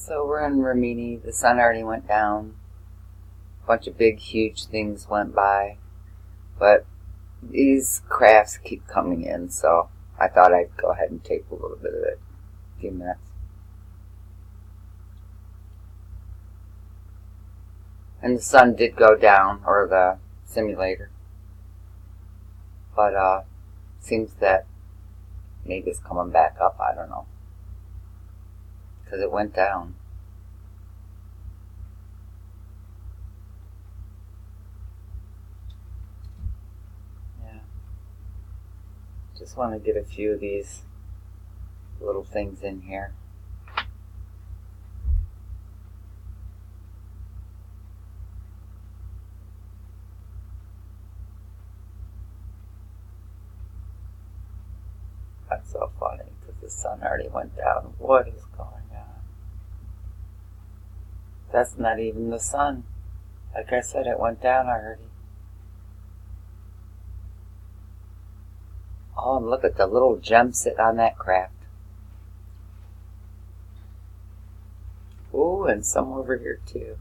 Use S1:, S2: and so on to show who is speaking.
S1: So we're in Rimini. The sun already went down. A bunch of big, huge things went by. But these crafts keep coming in, so I thought I'd go ahead and tape a little bit of it. A few minutes. And the sun did go down, or the simulator. But seems that maybe it's coming back up. I don't know. Because it went down. Yeah. Just want to get a few of these little things in here. That's so funny because the sun already went down. What is going on? That's not even the sun. Like I said, it went down already. Oh, and look at the little gem sitting on that craft. Ooh, and some over here too.